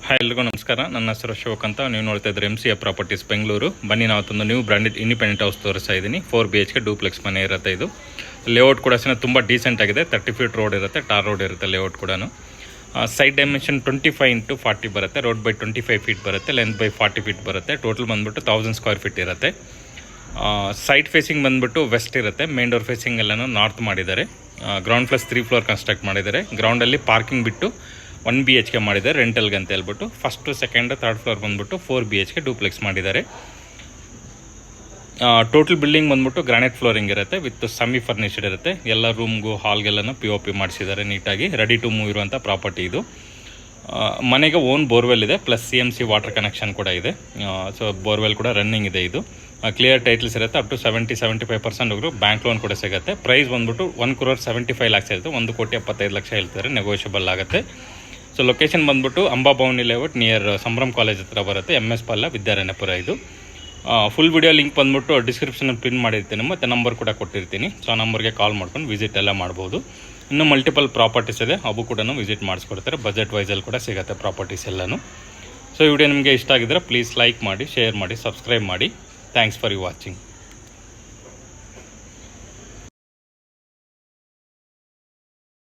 Hi ಎಲ್ರಿಗೂ ನಮಸ್ಕಾರ. ನನ್ನ ಹೆಸರು ಅಶೋಕ್ ಅಂತ. ನೀವು ನೋಡ್ತಾ ಇದ್ರೆ MCA ಪ್ರಾಪರ್ಟೀಸ್ ಬೆಂಗಳೂರು. ಬನ್ನಿ, ನಾವತ್ತೊಂದು ನ್ಯೂ ಬ್ರ್ಯಾಂಡೆಡ್ ಇಂಡಿಪೆಂಡೆಂಟ್ ಹೌಸ್ ತೋರಿಸ್ತಾ ಇದ್ದೀನಿ. 4 BHK ಡೂಪ್ಲೆಕ್ಸ್ ಮನೆ ಇರುತ್ತೆ. ಇದು ಲೇಔಟ್ ಕೂಡ ತುಂಬ ಡೀಸೆಂಟ್ ಆಗಿದೆ. 30 ಫೀಟ್ ರೋಡ್ ಇರುತ್ತೆ, ಟಾರ್ ರೋಡ್ ಇರುತ್ತೆ ಲೇಔಟ್ ಕೂಡ. ಸೈಡ್ ಡೈಮೆನ್ಷನ್ 25x40 ಬರುತ್ತೆ. ರೋಡ್ ಬೈ 25 ಫೀಟ್ ಬರುತ್ತೆ. ಲೆಂತ್ ಬೈ 40 ಫೀಟ್ ಬರುತ್ತೆ. ಟೋಟಲ್ ಬಂದುಬಿಟ್ಟು 1000 ಸ್ಕ್ವೇರ್ ಫೀಟ್ ಇರುತ್ತೆ. ಸೈಡ್ ಫೇಸಿಂಗ್ ಬಂದುಬಿಟ್ಟು ವೆಸ್ಟ್ ಇರುತ್ತೆ. ಮೇನ್ ಡೋರ್ ಫೇಸಿಂಗ್ ಎಲ್ಲನೂ ನಾರ್ತ್ ಮಾಡಿದ್ದಾರೆ. ಗ್ರೌಂಡ್ ಪ್ಲಸ್ 3 ಫ್ಲೋರ್ ಕನ್ಸ್ಟ್ರಕ್ಟ್ ಮಾಡಿದ್ದಾರೆ. ಗ್ರೌಂಡಲ್ಲಿ ಪಾರ್ಕಿಂಗ್ ಬಿಟ್ಟು 1 BHK ಮಾಡಿದ್ದಾರೆ ರೆಂಟಲ್ಗೆ ಅಂತ ಹೇಳ್ಬಿಟ್ಟು. ಫಸ್ಟು ಸೆಕೆಂಡ್ ಥರ್ಡ್ ಫ್ಲೋರ್ ಬಂದುಬಿಟ್ಟು 4 BHK ಡೂಪ್ಲೆಕ್ಸ್ ಮಾಡಿದ್ದಾರೆ. ಟೋಟಲ್ ಬಿಲ್ಡಿಂಗ್ ಬಂದುಬಿಟ್ಟು ಗ್ರಾನೈಟ್ ಫ್ಲೋರಿಂಗ್ ಇರುತ್ತೆ ವಿತ್ ಸೆಮಿ ಫರ್ನಿಶ್ಡ್ ಇರುತ್ತೆ. ಎಲ್ಲ ರೂಮ್ಗೂ ಹಾಲ್ಗೆಲ್ಲನೂ POP ಮಾಡಿಸಿದ್ದಾರೆ ನೀಟಾಗಿ. ರೆಡಿ ಟು ಮೂವ್ ಇರುವಂಥ ಪ್ರಾಪರ್ಟಿ ಇದು. ಮನೆಗೆ ಓನ್ ಬೋರ್ವೆಲ್ ಇದೆ, ಪ್ಲಸ್ CMC ವಾಟರ್ ಕನೆಕ್ಷನ್ ಕೂಡ ಇದೆ. ಸೊ ಬೋರ್ವೆಲ್ ಕೂಡ ರನ್ನಿಂಗ್ ಇದೆ. ಇದು ಕ್ಲಿಯರ್ ಟೈಟಲ್ಸ್ ಇರುತ್ತೆ. ಅಪ್ ಟು 70-75% ಹೋಗ್ರು ಬ್ಯಾಂಕ್ ಲೋನ್ ಕೂಡ ಸಿಗುತ್ತೆ. ಪ್ರೈಸ್ ಬಂದುಬಿಟ್ಟು 1,75,00,000 ಇರುತ್ತೆ. 1,75,00,000 ಹೇಳ್ತಾರೆ, ನೆಗೋಷಿಯಬಲ್ ಆಗುತ್ತೆ. ಸೊ ಲೊಕೇಶನ್ ಬಂದುಬಿಟ್ಟು ಅಂಬಾಭವನಿ ಲೇಔಟ್ ನಿಯರ್ ಸಂಭ್ರಮ್ ಕಾಲೇಜ್ ಹತ್ರ ಬರುತ್ತೆ. MS ಪಾಳ್ಯ, ವಿದ್ಯಾರಣ್ಯಪುರ. ಇದು ಫುಲ್ ವಿಡಿಯೋ ಲಿಂಕ್ ಬಂದುಬಿಟ್ಟು ಡಿಸ್ಕ್ರಿಪ್ಷನಲ್ಲಿ ಪಿನ್ ಮಾಡಿರ್ತೀನಿ, ಮತ್ತು ನಂಬರ್ ಕೂಡ ಕೊಟ್ಟಿರ್ತೀನಿ. ಸೊ ಆ ನಂಬರ್ಗೆ ಕಾಲ್ ಮಾಡ್ಕೊಂಡು ವಿಸಿಟ್ ಎಲ್ಲ ಮಾಡ್ಬೋದು. ಇನ್ನೂ ಮಲ್ಟಿಪಲ್ ಪ್ರಾಪರ್ಟೀಸ್ ಇದೆ, ಅವು ಕೂಡ ವಿಸಿಟ್ ಮಾಡಿಸ್ಕೊಡ್ತಾರೆ. ಬಜೆಟ್ ವೈಸಲ್ಲಿ ಕೂಡ ಸಿಗುತ್ತೆ ಪ್ರಾಪರ್ಟೀಸ್ ಎಲ್ಲನೂ. ಸೊ ಈ ವಿಡಿಯೋ ನಿಮಗೆ ಇಷ್ಟ ಆಗಿದ್ರೆ ಪ್ಲೀಸ್ ಲೈಕ್ ಮಾಡಿ, ಶೇರ್ ಮಾಡಿ, ಸಬ್ಸ್ಕ್ರೈಬ್ ಮಾಡಿ. Thanks for watching.